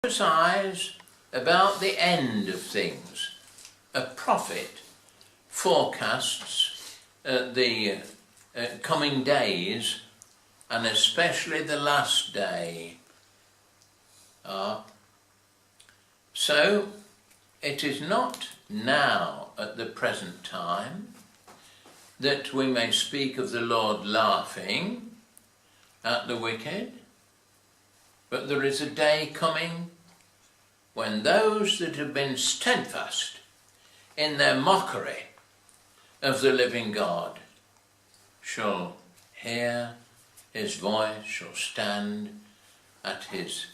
Prophesies about the end of things. A prophet forecasts the coming days, and especially the last day. So it is not now at the present time that we may speak of the Lord laughing at the wicked, but there is a day coming when those that have been steadfast in their mockery of the living God shall hear his voice, shall stand at his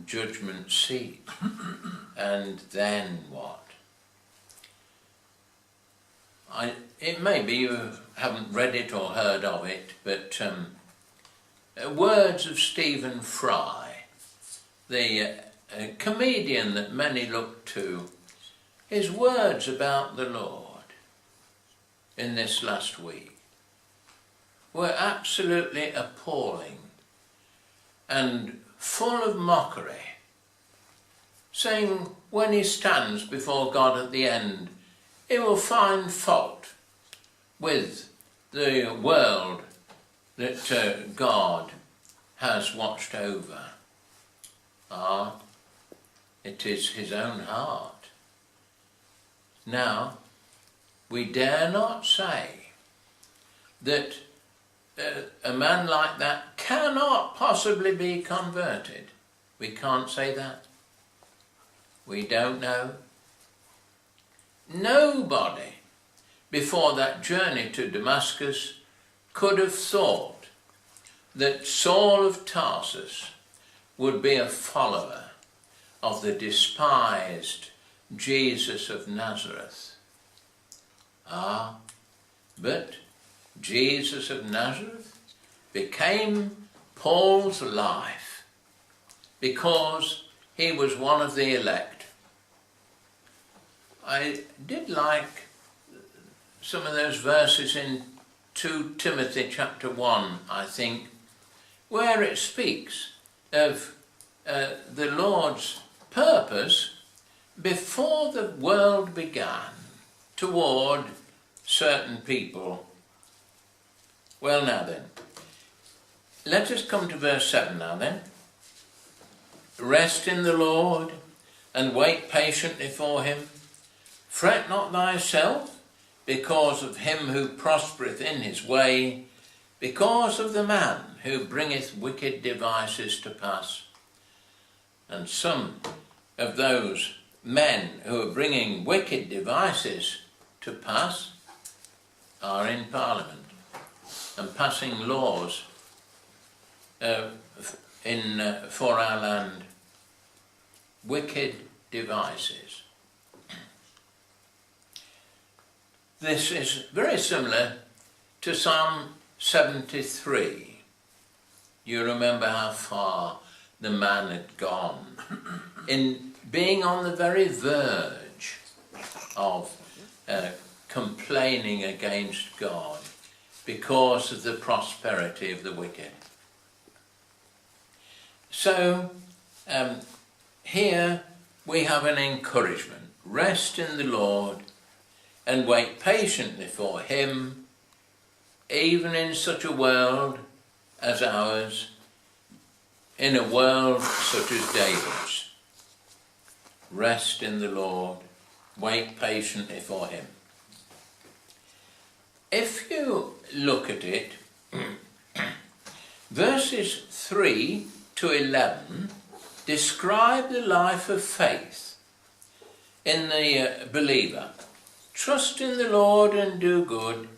judgment seat. And then what? It may be you haven't read it or heard of it, but words of Stephen Fry, the comedian that many look to, his words about the Lord in this last week were absolutely appalling and full of mockery, saying when he stands before God at the end, he will find fault with the world that God has watched over. It is his own heart. Now, we dare not say that a man like that cannot possibly be converted. We can't say that. We don't know. Nobody before that journey to Damascus could have thought that Saul of Tarsus would be a follower of the despised Jesus of Nazareth. But Jesus of Nazareth became Paul's life because he was one of the elect. I did like some of those verses in 2 Timothy chapter 1, I think, where it speaks of the Lord's purpose before the world began toward certain people. Well, now then, let us come to verse 7 now then. Rest in the Lord and wait patiently for him. Fret not thyself because of him who prospereth in his way, because of the man who bringeth wicked devices to pass. And some of those men who are bringing wicked devices to pass are in Parliament and passing laws for our land. Wicked devices. This is very similar to Psalm 73. You remember how far the man had gone in being on the very verge of complaining against God because of the prosperity of the wicked. So here we have an encouragement. Rest in the Lord and wait patiently for him, even in such a world as ours, in a world such as David's. Rest in the Lord, wait patiently for him. If you look at it, verses 3 to 11 describe the life of faith in the believer. Trust in the Lord and do good,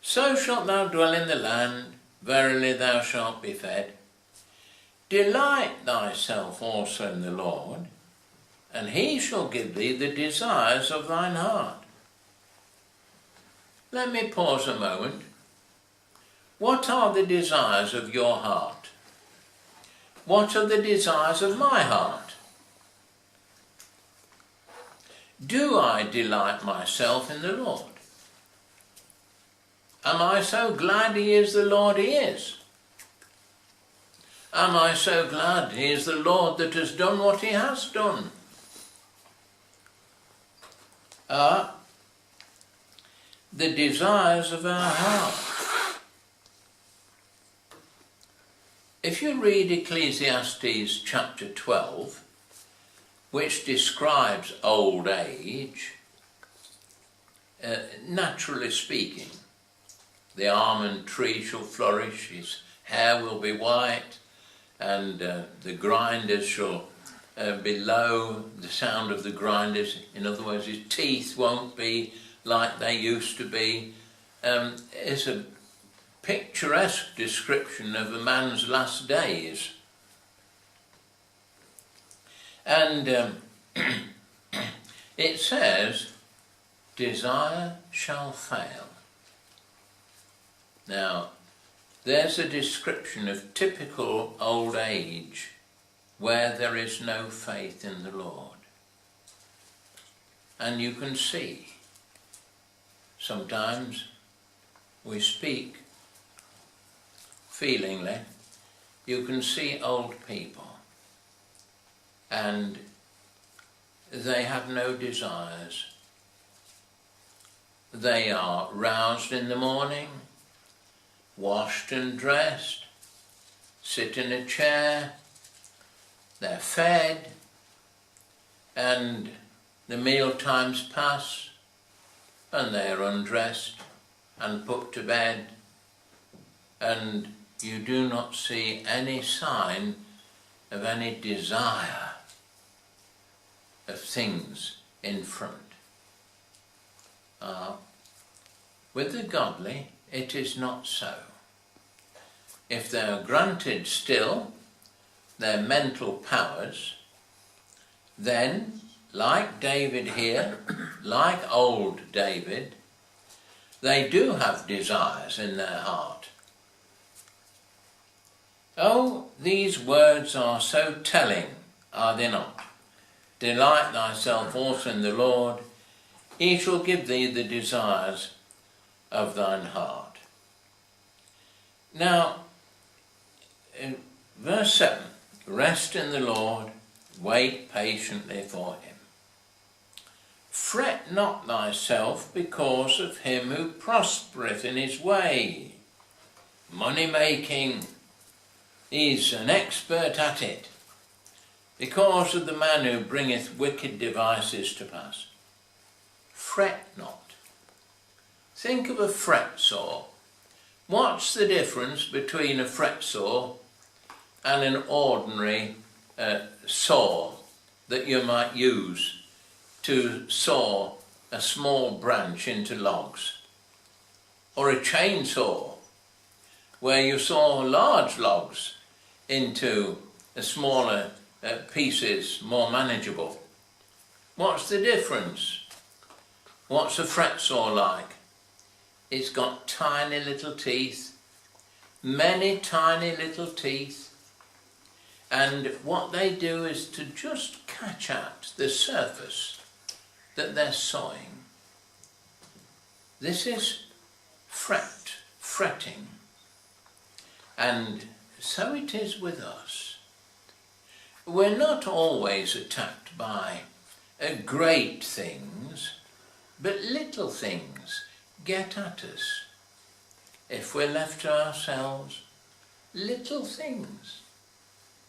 so shalt thou dwell in the land, verily thou shalt be fed. Delight thyself also in the Lord, and he shall give thee the desires of thine heart. Let me pause a moment. What are the desires of your heart? What are the desires of my heart? Do I delight myself in the Lord? Am I so glad he is the Lord he is? Am I so glad he is the Lord that has done what he has done? Are the desires of our heart. If you read Ecclesiastes chapter 12, which describes old age, naturally speaking, the almond tree shall flourish, his hair will be white, and the grinders shall be low, the sound of the grinders. In other words, his teeth won't be like they used to be. It's a picturesque description of a man's last days. And it says, desire shall fail. Now, there's a description of typical old age where there is no faith in the Lord. And you can see, sometimes we speak feelingly, you can see old people and they have no desires. They are roused in the morning, washed and dressed, sit in a chair, they're fed, and the meal times pass, and they're undressed and put to bed, and you do not see any sign of any desire of things in front. With the godly, it is not so. If they are granted still their mental powers, then, like David here, like old David, they do have desires in their heart. Oh, these words are so telling, are they not? Delight thyself also in the Lord, he shall give thee the desires of thine heart. Now, in verse 7, rest in the Lord, wait patiently for him. Fret not thyself because of him who prospereth in his way. Money making, he's an expert at it, because of the man who bringeth wicked devices to pass. Fret not. Think of a fret saw. What's the difference between a fret saw and an ordinary saw that you might use to saw a small branch into logs? Or a chainsaw, where you saw large logs into smaller pieces, more manageable. What's the difference? What's a fret saw like? It's got tiny little teeth, many tiny little teeth, and what they do is to just catch at the surface that they're sawing. This is fretting, and so it is with us. We're not always attacked by great things, but little things get at us. If we're left to ourselves, little things,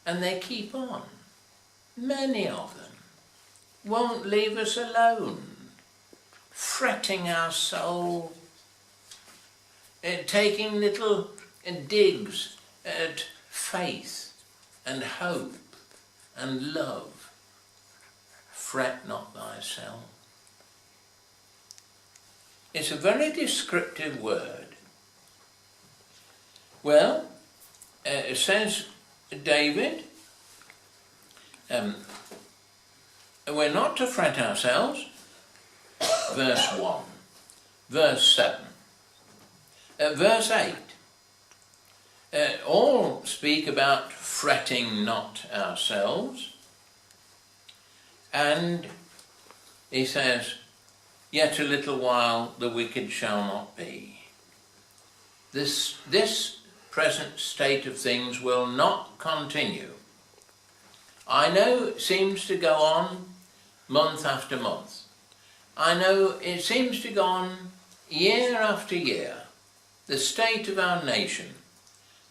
and they keep on. Many of them won't leave us alone, fretting our soul, taking little digs at faith and hope and love. Fret not thyself. It's a very descriptive word. Well, it says David, we're not to fret ourselves, verse 1, verse 7, verse 8, all speak about fretting not ourselves, and he says, yet a little while the wicked shall not be. This present state of things will not continue. I know it seems to go on month after month. I know it seems to go on year after year. The state of our nation,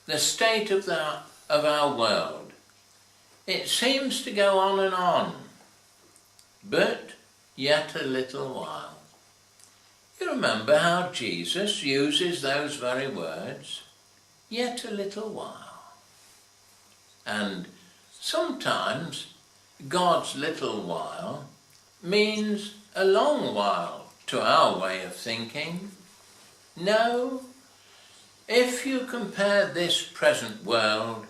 the state of our world, it seems to go on and on. But yet a little while. You remember how Jesus uses those very words, yet a little while. And sometimes God's little while means a long while to our way of thinking. No, if you compare this present world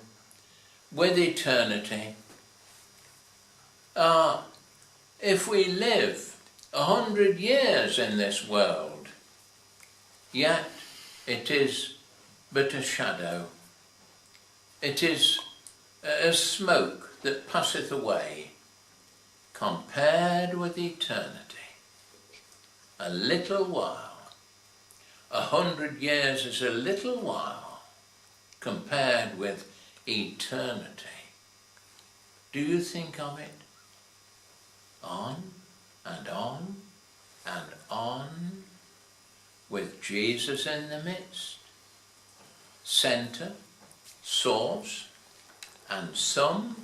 with eternity, if we live 100 years in this world, yet it is but a shadow. It is as smoke that passeth away, compared with eternity. A little while. 100 years is a little while compared with eternity. Do you think of it? On and on and on, with Jesus in the midst, centre, source, and sum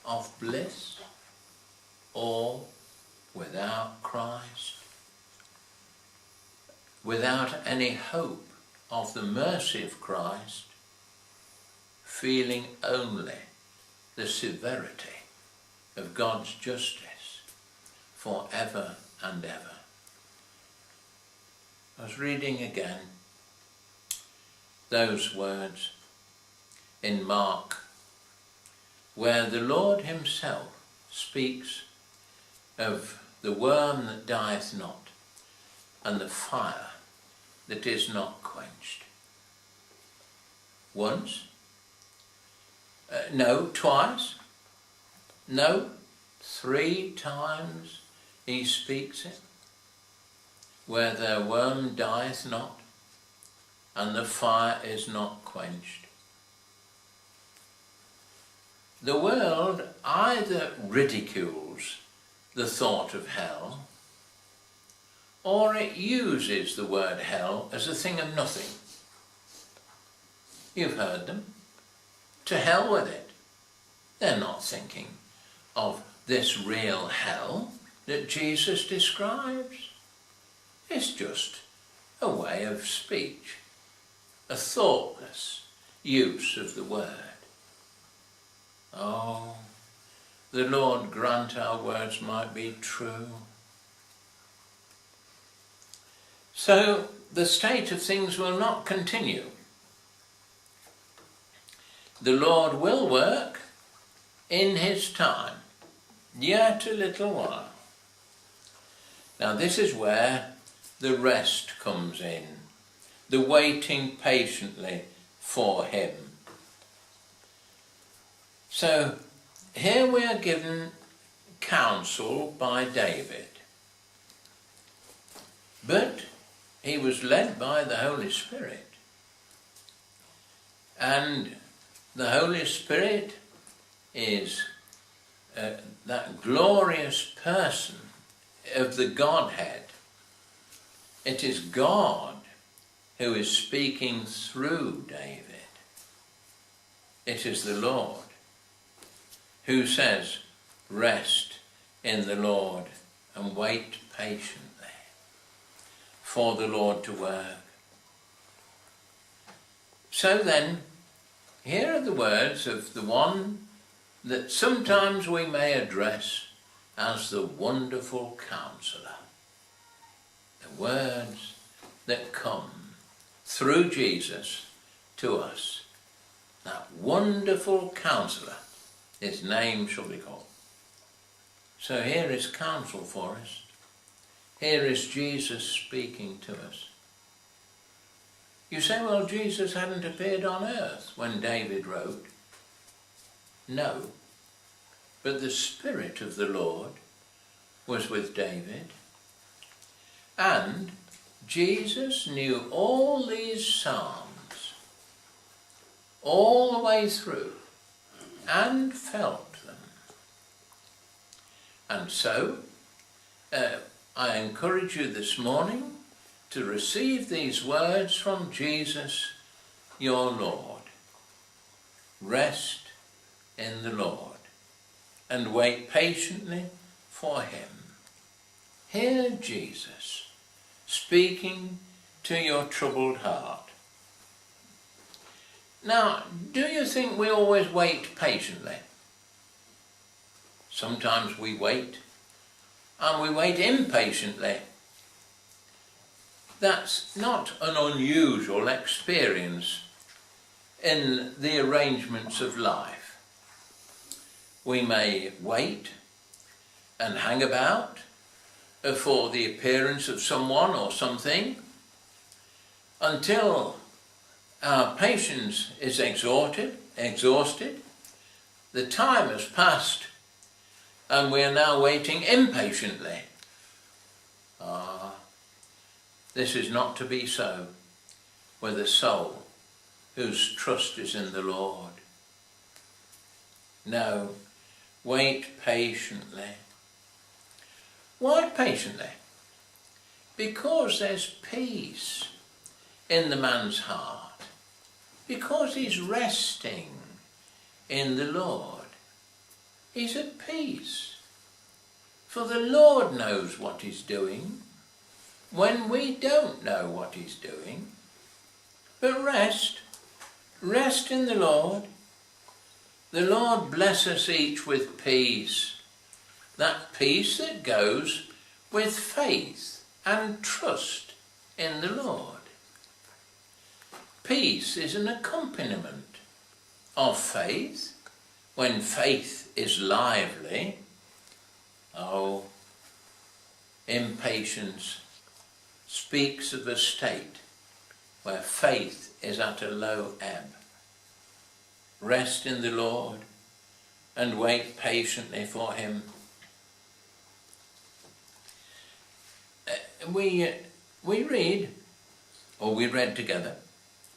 of bliss, or without Christ, without any hope of the mercy of Christ, feeling only the severity of God's justice forever and ever. I was reading again those words in Mark, where the Lord himself speaks of the worm that dieth not and the fire that is not quenched. Once? No, twice? No, 3 times he speaks it, where their worm dieth not and the fire is not quenched. The world either ridicules the thought of hell, or it uses the word hell as a thing of nothing. You've heard them. To hell with it. They're not thinking of this real hell that Jesus describes. It's just a way of speech, a thoughtless use of the word. Oh, the Lord grant our words might be true. So the state of things will not continue. The Lord will work in his time, yet a little while. Now this is where the rest comes in, the waiting patiently for him. So here we are given counsel by David, but he was led by the Holy Spirit, and the Holy Spirit is that glorious person of the Godhead. It is God who is speaking through David. It is the Lord who says, rest in the Lord and wait patiently for the Lord to work. So then, here are the words of the one that sometimes we may address as the wonderful Counselor. The words that come through Jesus to us. That wonderful Counselor, his name shall be called. So here is counsel for us. Here is Jesus speaking to us. You say, well, Jesus hadn't appeared on earth when David wrote. No, but the Spirit of the Lord was with David, and Jesus knew all these psalms all the way through and felt them. And so, I encourage you this morning to receive these words from Jesus, your Lord. Rest in the Lord and wait patiently for him. Hear Jesus speaking to your troubled heart. Now, do you think we always wait patiently? Sometimes we wait, and we wait impatiently. That's not an unusual experience in the arrangements of life. We may wait and hang about for the appearance of someone or something until our patience is exhausted, the time has passed, and we are now waiting impatiently. This is not to be so with a soul whose trust is in the Lord. No, wait patiently. Why patiently? Because there's peace in the man's heart. Because he's resting in the Lord. He's at peace. For the Lord knows what he's doing when we don't know what he's doing. But rest in the Lord. The Lord bless us each with peace. That peace that goes with faith and trust in the Lord. Peace is an accompaniment of faith. When faith is lively, impatience speaks of a state where faith is at a low ebb. Rest in the Lord and wait patiently for him. We read together,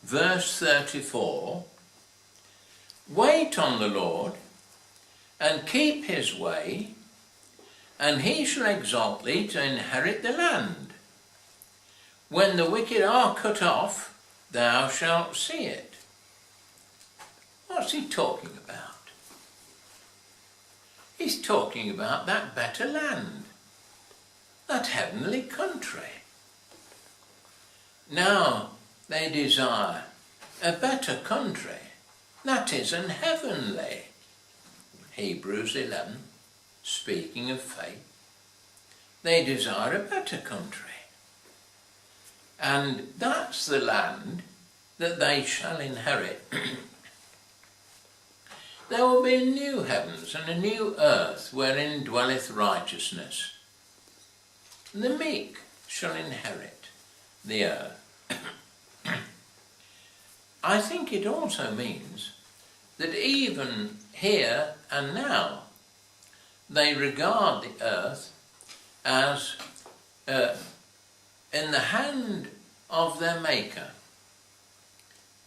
verse 34, wait on the Lord and keep his way, and he shall exalt thee to inherit the land. When the wicked are cut off, thou shalt see it. What's he talking about? He's talking about that better land, that heavenly country. Now they desire a better country, that is an heavenly. Hebrews 11, speaking of faith. They desire a better country. And that's the land that they shall inherit. There will be a new heavens and a new earth wherein dwelleth righteousness. The meek shall inherit the earth. I think it also means that even here and now they regard the earth as in the hand of their Maker,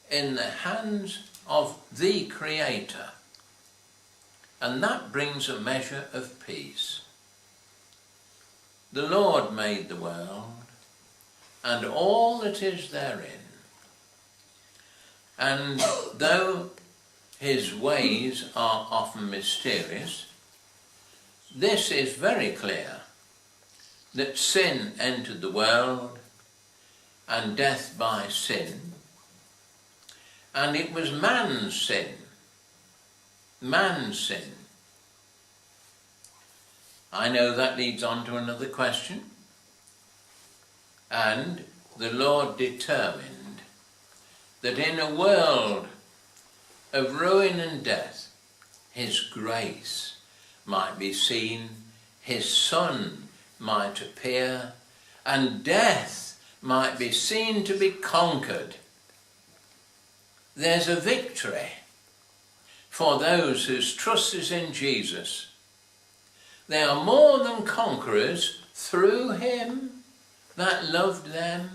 in the hands of the Creator. And that brings a measure of peace. The Lord made the world and all that is therein. And though his ways are often mysterious, this is very clear, that sin entered the world and death by sin, and it was man's sin. Man's sin. I know that leads on to another question. And the Lord determined that in a world of ruin and death, his grace might be seen, his Son might appear, and death might be seen to be conquered. There's a victory for those whose trust is in Jesus. They are more than conquerors through him that loved them.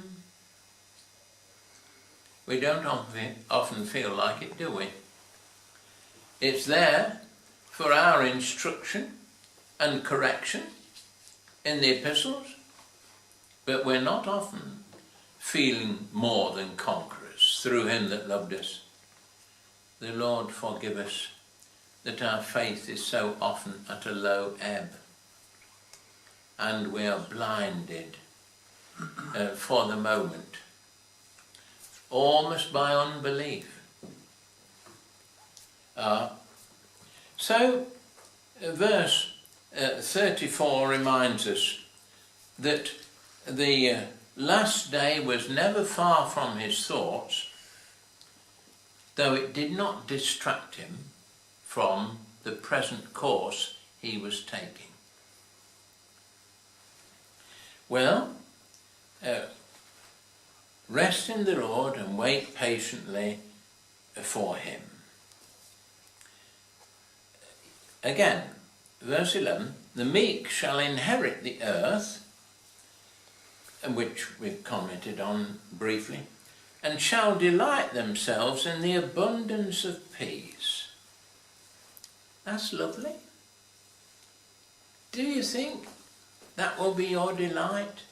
We don't often feel like it, do we? It's there for our instruction and correction in the epistles, but we're not often feeling more than conquerors through him that loved us. The Lord forgive us that our faith is so often at a low ebb, and we are blinded for the moment, almost by unbelief. So verse 34 reminds us that the last day was never far from his thoughts, though it did not distract him from the present course he was taking. Well, rest in the Lord and wait patiently for him. Again, verse 11, the meek shall inherit the earth, which we've commented on briefly, and shall delight themselves in the abundance of peace. That's lovely. Do you think that will be your delight?